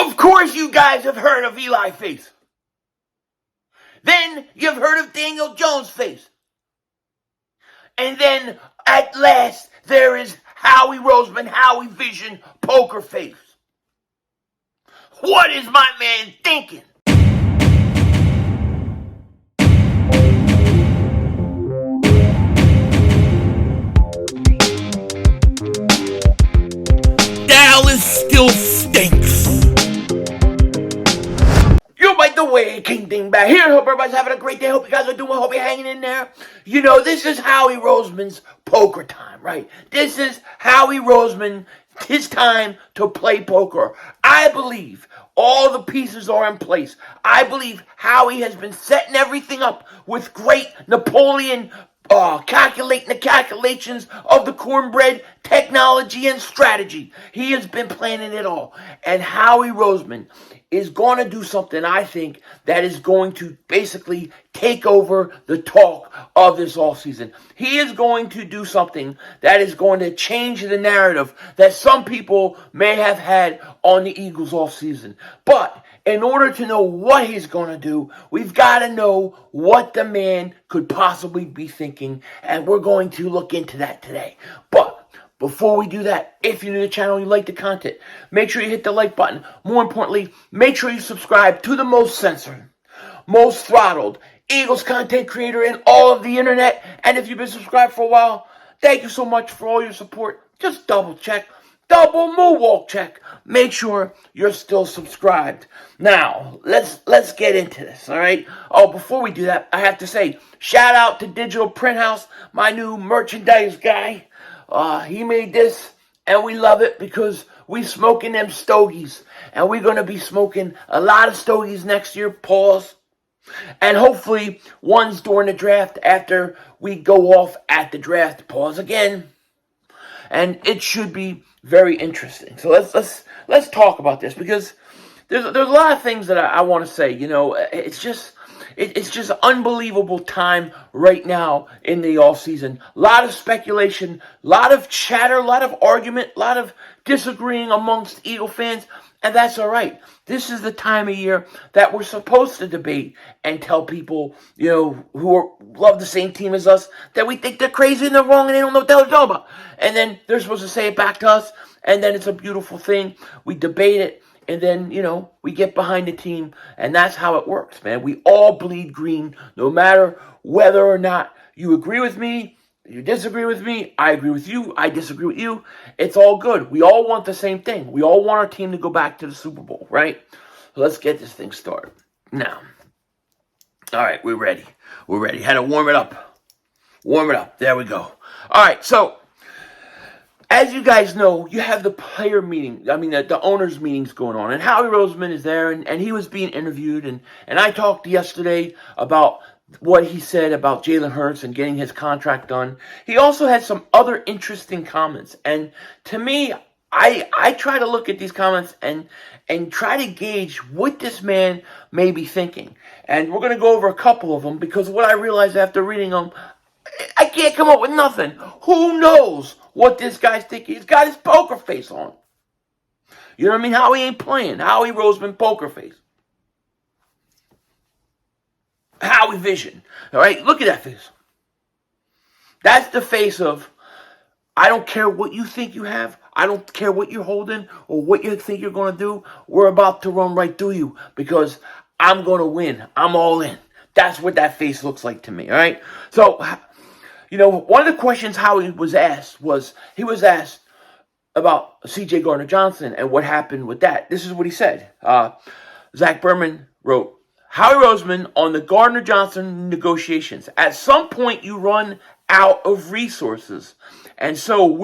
Of course you guys have heard of Eli face. Then you've heard of Daniel Jones face. And then at last there is Howie Roseman, Howie Vision, poker face. What is my man thinking? Dallas still stinks. Yo, by the way, King Dingbat here. Hope everybody's having a great day. Hope you guys are doing well. Hope you're hanging in there. You know, this is Howie Roseman's poker time, right? This is Howie Roseman, his time to play poker. I believe all the pieces are in place. I believe Howie has been setting everything up with great Napoleon calculating the calculations of the cornbread technology and strategy. He has been planning it all. And Howie Roseman is going to do something, I think, that is going to basically take over the talk of this offseason. He is going to do something that is going to change the narrative that some people may have had on the Eagles offseason. But in order to know what he's going to do, we've got to know what the man could possibly be thinking, and we're going to look into that today. But before we do that, if you're new to the channel and you like the content, make sure you hit the like button. More importantly, make sure you subscribe to the most censored, most throttled Eagles content creator in all of the internet. And if you've been subscribed for a while, thank you so much for all your support. Just double check. Double moonwalk check. Make sure you're still subscribed. Now, let's get into this, all right? Oh, before we do that, I have to say, shout out to Digital Print House, my new merchandise guy. He made this, and we love it because we smoking them stogies. And we're going to be smoking a lot of stogies next year, pause. And hopefully, ones during the draft after we go off at the draft, pause again. And it should be very interesting. So let's talk about this, because there's a lot of things that I want to say. You know, it's just unbelievable time right now in the offseason. A lot of speculation, a lot of chatter, a lot of argument, a lot of disagreeing amongst Eagle fans, and that's all right. This is the time of year that we're supposed to debate and tell people, you know, love the same team as us, that we think they're crazy and they're wrong and they don't know what the hell they're talking about. And then they're supposed to say it back to us, and then it's a beautiful thing. We debate it, and then, you know, we get behind the team, and that's how it works, man. We all bleed green, no matter whether or not you agree with me, you disagree with me, I agree with you, I disagree with you. It's all good. We all want the same thing. We all want our team to go back to the Super Bowl, right? So let's get this thing started. Now, all right, we're ready. We're ready. Had to warm it up. Warm it up. There we go. All right, so as you guys know, you have the player meeting, the owners' meetings going on. And Howie Roseman is there, and he was being interviewed. And I talked yesterday about what he said about Jalen Hurts and getting his contract done. He also had some other interesting comments. And to me, I try to look at these comments and try to gauge what this man may be thinking. And we're going to go over a couple of them, because what I realized after reading them, I can't come up with nothing. Who knows what this guy's thinking? He's got his poker face on. You know what I mean? Howie ain't playing. Howie Roseman, poker face. Howie Vision. All right? Look at that face. That's the face of, I don't care what you think you have. I don't care what you're holding or what you think you're going to do. We're about to run right through you because I'm going to win. I'm all in. That's what that face looks like to me. All right? So, you know, one of the questions Howie was asked was, he was asked about C.J. Gardner-Johnson and what happened with that. This is what he said. Zach Berman wrote, Howie Roseman on the Gardner-Johnson negotiations. At some point, you run out of resources. And so we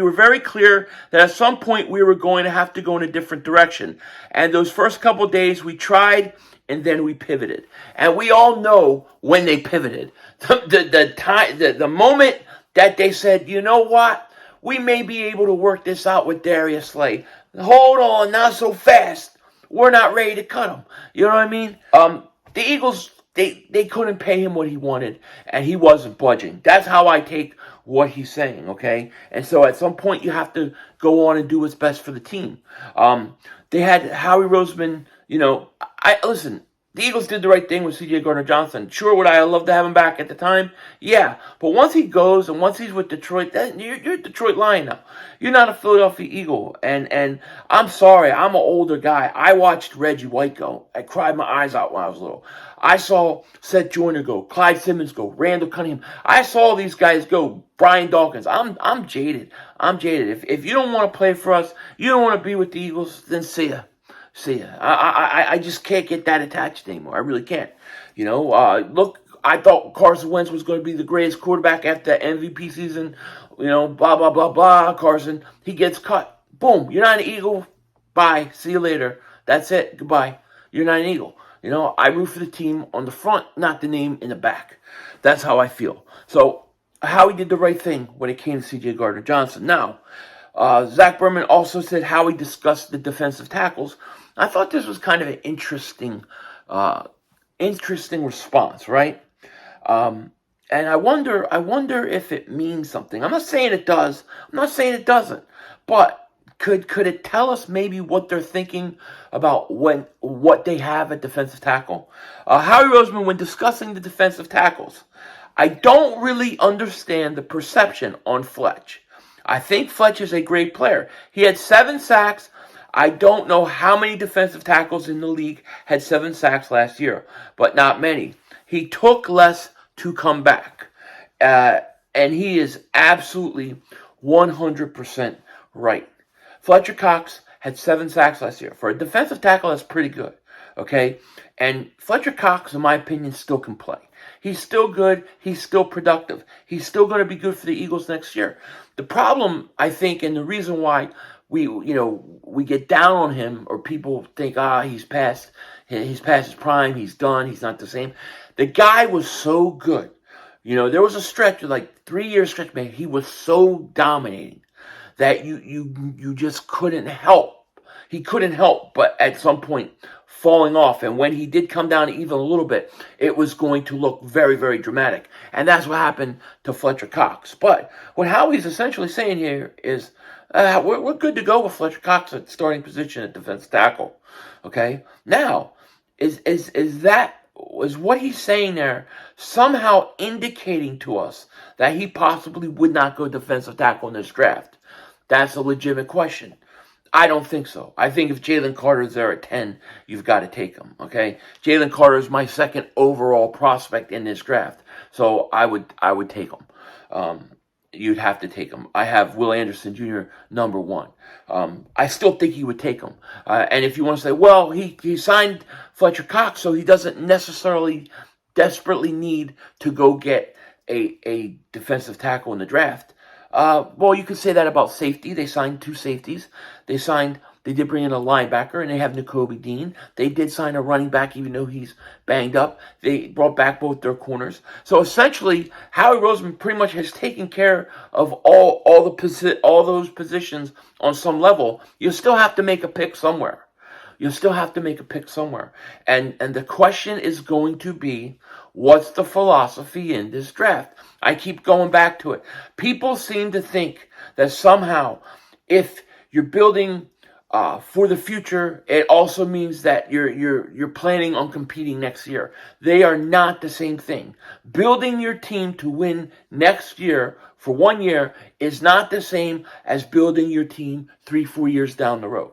were very clear that at some point we were going to have to go in a different direction. And those first couple of days we tried, and then we pivoted. And we all know when they pivoted. The moment that they said, you know what? We may be able to work this out with Darius Slay. Hold on, not so fast. We're not ready to cut him. You know what I mean? The they couldn't pay him what he wanted, and he wasn't budging. That's how I take what he's saying, okay? And so at some point you have to go on and do what's best for the team. They had Howie Roseman, listen, the Eagles did the right thing with C.J. Gardner-Johnson. Sure, would I have loved to have him back at the time? Yeah. But once he goes and once he's with Detroit, you're a Detroit Lion now. You're not a Philadelphia Eagle. And I'm sorry, I'm an older guy. I watched Reggie White go. I cried my eyes out when I was little. I saw Seth Joyner go, Clyde Simmons go, Randall Cunningham. I saw these guys go, Brian Dawkins. I'm jaded. I'm jaded. If you don't want to play for us, you don't want to be with the Eagles, then see ya. See ya. I just can't get that attached anymore. I really can't. Look, I thought Carson Wentz was going to be the greatest quarterback after that MVP season. Blah, blah, blah, blah. Carson, he gets cut. Boom. You're not an Eagle. Bye. See you later. That's it. Goodbye. You're not an Eagle. I root for the team on the front, not the name in the back. That's how I feel. So, Howie did the right thing when it came to C.J. Gardner-Johnson. Now, Zach Berman also said Howie discussed the defensive tackles. I thought this was kind of an interesting response, right? And I wonder if it means something. I'm not saying it does. I'm not saying it doesn't. But could it tell us maybe what they're thinking about what they have at defensive tackle? Howie Roseman, when discussing the defensive tackles, I don't really understand the perception on Fletch. I think Fletch is a great player. He had 7 sacks. I don't know how many defensive tackles in the league had 7 sacks last year, but not many. He took less to come back. And he is absolutely 100% right. Fletcher Cox had 7 sacks last year. For a defensive tackle, that's pretty good. Okay? And Fletcher Cox, in my opinion, still can play. He's still good. He's still productive. He's still going to be good for the Eagles next year. The problem, I think, and the reason why we get down on him, or people think, he's past his prime, he's done, he's not the same. The guy was so good. There was a stretch, like 3-year stretch, man. He was so dominating that you just couldn't help. He couldn't help but at some point falling off. And when he did come down even a little bit, it was going to look very, very dramatic. And that's what happened to Fletcher Cox. But what Howie's essentially saying here is we're good to go with Fletcher Cox at starting position at defensive tackle. Okay? Now, is what he's saying there somehow indicating to us that he possibly would not go defensive tackle in this draft? That's a legitimate question. I don't think so. I think if Jalen Carter's there at 10, you've got to take him, okay? Jalen Carter is my second overall prospect in this draft, so I would take him. You'd have to take him. I have Will Anderson Jr. number 1. I still think he would take him. And if you want to say, well, he signed Fletcher Cox, so he doesn't necessarily desperately need to go get a defensive tackle in the draft. Well, you could say that about safety. They signed 2 safeties. They did bring in a linebacker, and they have Nakobe Dean. They did sign a running back, even though he's banged up. They brought back both their corners. So essentially, Howie Roseman pretty much has taken care of all those positions on some level. You still have to make a pick somewhere. And the question is going to be, what's the philosophy in this draft? I keep going back to it. People seem to think that somehow, if you're building for the future, it also means that you're planning on competing next year. They are not the same thing. Building your team to win next year for 1 year is not the same as building your team 3-4 years down the road.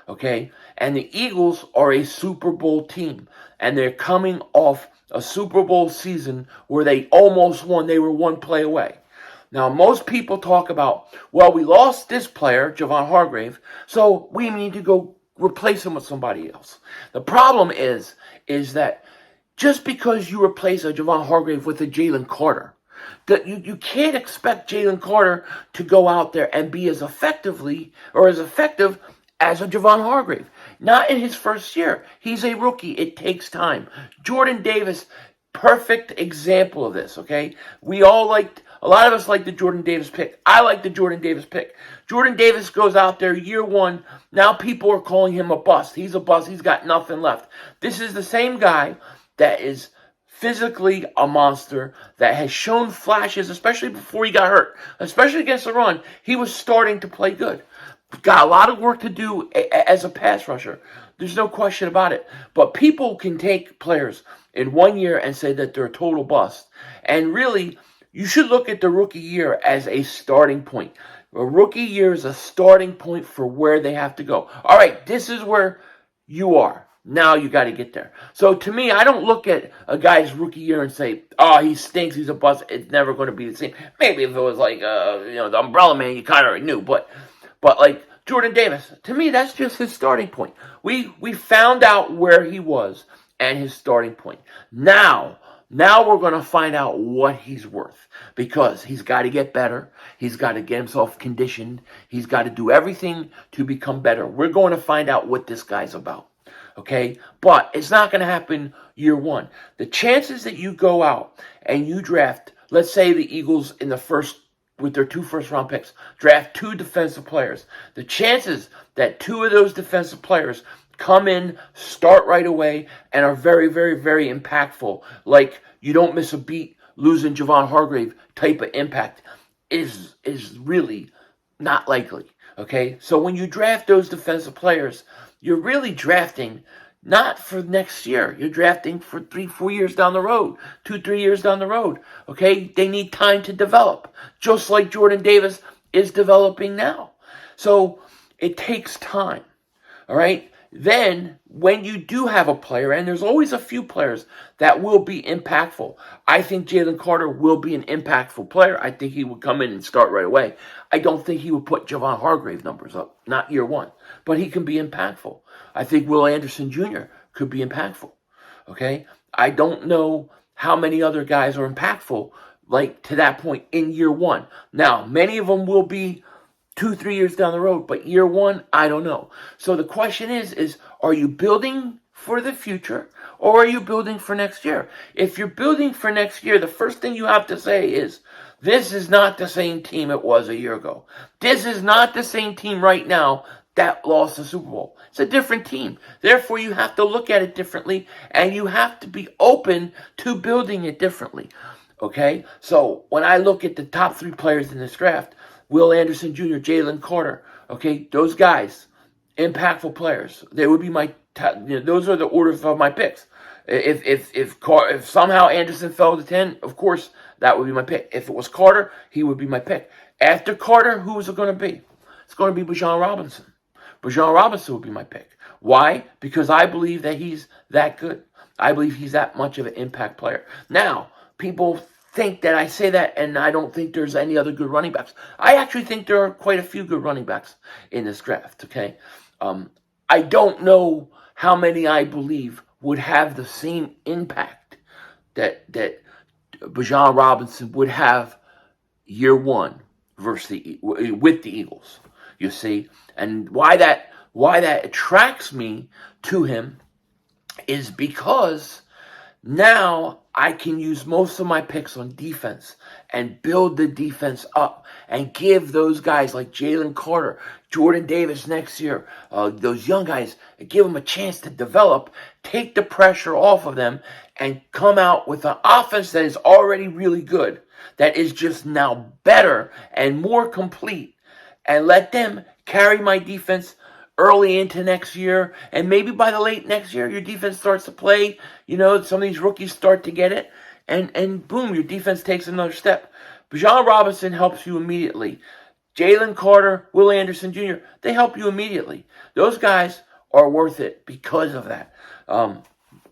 Okay? And the Eagles are a Super Bowl team, and they're coming off a Super Bowl season where they almost won. They were 1 play away. Now, most people talk about, well, we lost this player, Javon Hargrave, so we need to go replace him with somebody else. The problem is that just because you replace a Javon Hargrave with a Jalen Carter, that you can't expect Jalen Carter to go out there and be as effective as a Javon Hargrave. Not in his first year. He's a rookie. It takes time. Jordan Davis, perfect example of this, okay? A lot of us like the Jordan Davis pick. I like the Jordan Davis pick. Jordan Davis goes out there year 1. Now people are calling him a bust. He's a bust. He's got nothing left. This is the same guy that is physically a monster that has shown flashes, especially before he got hurt, especially against the run. He was starting to play good. Got a lot of work to do as a pass rusher. There's no question about it. But people can take players in 1 year and say that they're a total bust. And really, you should look at the rookie year as a starting point. A rookie year is a starting point for where they have to go. All right, this is where you are. Now you got to get there. So to me, I don't look at a guy's rookie year and say, oh, he stinks, he's a bust, it's never going to be the same. Maybe if it was like, the Umbrella Man, you kind of already knew. But like Jordan Davis, to me, that's just his starting point. We found out where he was and his starting point. Now we're going to find out what he's worth, because he's got to get better. He's got to get himself conditioned. He's got to do everything to become better. We're going to find out what this guy's about. Okay? But it's not going to happen year one. The chances that you go out and you draft, let's say the Eagles in the first, with their 2 first-round picks, draft 2 defensive players. The chances that 2 of those defensive players come in, start right away, and are very, very, very impactful, like you don't miss a beat, losing Javon Hargrave type of impact, is really not likely. Okay? So when you draft those defensive players, you're really drafting not for next year. You're drafting for 3-4 years down the road, 2-3 years down the road. Okay? They need time to develop, just like Jordan Davis is developing now. So it takes time. All right? Then, when you do have a player, and there's always a few players that will be impactful. I think Jalen Carter will be an impactful player. I think he would come in and start right away. I don't think he would put Javon Hargrave numbers up, not year one. But he can be impactful. I think Will Anderson Jr. could be impactful. Okay? I don't know how many other guys are impactful, like, to that point in year one. Now, many of them will be 2-3 years down the road, but year one, I don't know. So the question is are you building for the future, or are you building for next year? If you're building for next year, the first thing you have to say is, this is not the same team it was a year ago. This is not the same team right now that lost the Super Bowl. It's a different team. Therefore, you have to look at it differently, and you have to be open to building it differently. Okay? So when I look at the top 3 players in this draft, Will Anderson Jr., Jalen Carter, okay, those guys, impactful players. They would be my those are the orders of my picks. If somehow Anderson fell to 10, of course that would be my pick. If it was Carter, he would be my pick. After Carter, who is it going to be? It's going to be Bijan Robinson. Bijan Robinson would be my pick. Why? Because I believe that he's that good. I believe he's that much of an impact player. Now, people think that I say that and I don't think there's any other good running backs. I actually think there are quite a few good running backs in this draft, okay? I don't know how many I believe would have the same impact that Bijan Robinson would have year one versus with the Eagles, you see? And why that attracts me to him is because now I can use most of my picks on defense and build the defense up and give those guys like Jalen Carter, Jordan Davis next year, those young guys, give them a chance to develop, take the pressure off of them, and come out with an offense that is already really good, that is just now better and more complete, and let them carry my defense early into next year, and maybe by the late next year, your defense starts to play. Some of these rookies start to get it, and boom, your defense takes another step. Bijan Robinson helps you immediately. Jalen Carter, Will Anderson Jr., they help you immediately. Those guys are worth it because of that.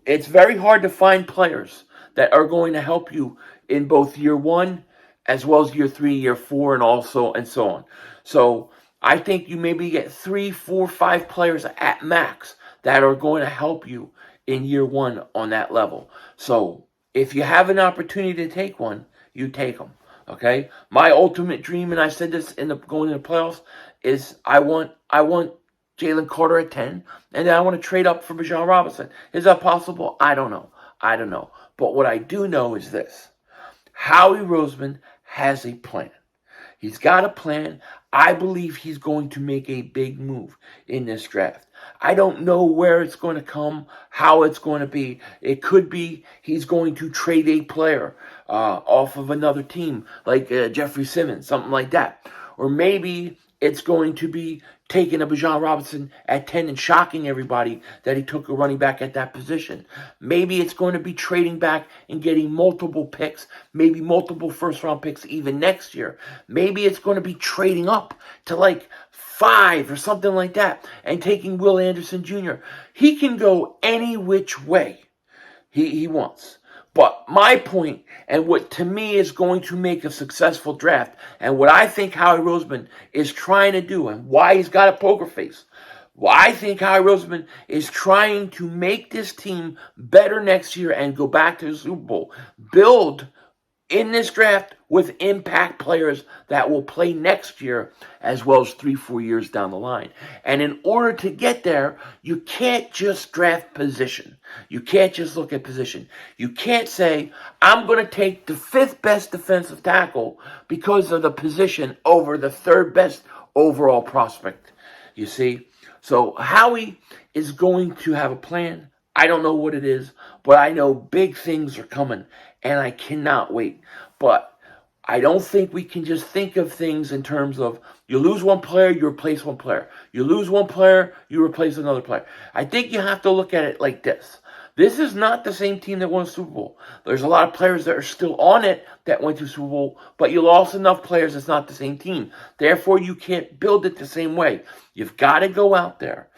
It's very hard to find players that are going to help you in both year one as well as year 3, year 4, and so on. So I think you maybe get 3, 4, 5 players at max that are going to help you in year one on that level. So if you have an opportunity to take one, you take them. Okay? My ultimate dream, and I said this going into the playoffs, is I want Jalen Carter at 10, and then I want to trade up for Bijan Robinson. Is that possible? I don't know. But what I do know is this. Howie Roseman has a plan. He's got a plan. I believe he's going to make a big move in this draft. I don't know where it's going to come, how it's going to be. It could be he's going to trade a player off of another team, like Jeffrey Simmons, something like that. Or maybe it's going to be taking a Bijan Robinson at 10 and shocking everybody that he took a running back at that position. Maybe it's going to be trading back and getting multiple picks, maybe multiple first-round picks even next year. Maybe it's going to be trading up to like 5 or something like that and taking Will Anderson Jr. He can go any which way he wants. But my point, and what to me is going to make a successful draft, and what I think Howie Roseman is trying to do, and why he's got a poker face, well, I think Howie Roseman is trying to make this team better next year and go back to the Super Bowl. Build in this draft with impact players that will play next year as well as 3-4 years down the line. And in order to get there, you can't just draft position. You can't just look at position. You can't say, I'm going to take the 5th best defensive tackle because of the position over the 3rd best overall prospect. You see? So Howie is going to have a plan. I don't know what it is, but I know big things are coming, and I cannot wait. But I don't think we can just think of things in terms of you lose one player, you replace one player. You lose one player, you replace another player. I think you have to look at it like this. This is not the same team that won a Super Bowl. There's a lot of players that are still on it that went to Super Bowl, but you lost enough players, it's not the same team. Therefore, you can't build it the same way. You've got to go out there,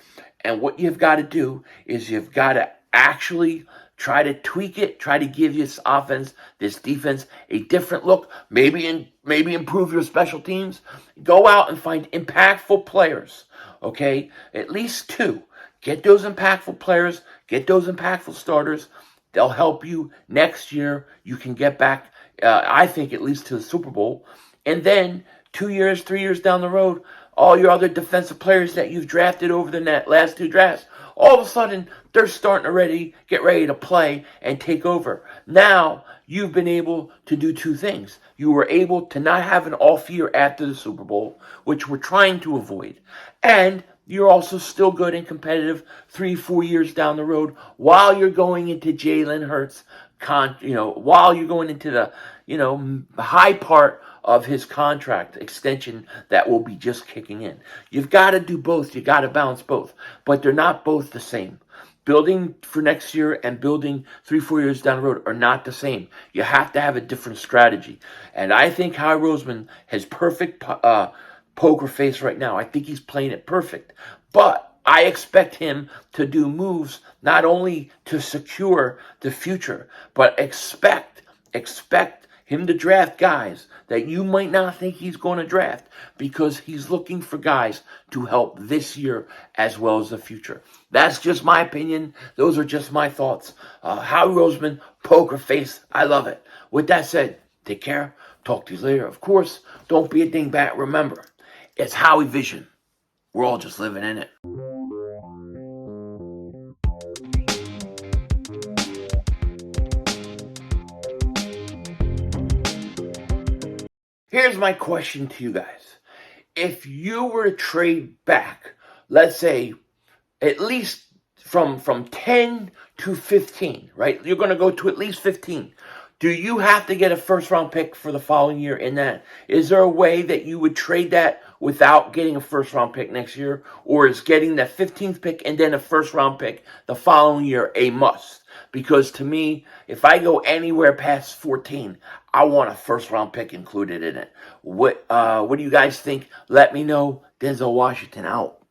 and what you've got to do is you've got to actually try to tweak it, try to give this offense, this defense, a different look, maybe improve your special teams. Go out and find impactful players, okay? At least 2. Get those impactful players, get those impactful starters. They'll help you next year. You can get back, I think, at least to the Super Bowl. And then 2 years, 3 years down the road, all your other defensive players that you've drafted over the last 2 drafts, all of a sudden, they're starting to get ready to play and take over. Now, you've been able to do 2 things. You were able to not have an off year after the Super Bowl, which we're trying to avoid. And you're also still good and competitive 3-4 years down the road while you're going into Jalen Hurts, while you're going into the, high part of his contract extension that will be just kicking in. You've got to do both. You got to balance both, but they're not both the same. Building for next year and building 3-4 years down the road are not the same. You have to have a different strategy. And I think Howie Roseman has perfect poker face right now. I think he's playing it perfect. But I expect him to do moves not only to secure the future, but expect him to draft guys that you might not think he's going to draft because he's looking for guys to help this year as well as the future. That's just my opinion. Those are just my thoughts. Howie Roseman, poker face. I love it. With that said, take care. Talk to you later. Of course, don't be a dingbat. Remember, it's Howie Vision. We're all just living in it. Here's my question to you guys. If you were to trade back, let's say, at least from 10 to 15, right? You're going to go to at least 15. Do you have to get a first-round pick for the following year in that? Is there a way that you would trade that without getting a first-round pick next year? Or is getting that 15th pick and then a first-round pick the following year a must? Because to me, if I go anywhere past 14, I want a first-round pick included in it. What do you guys think? Let me know. Denzel Washington out.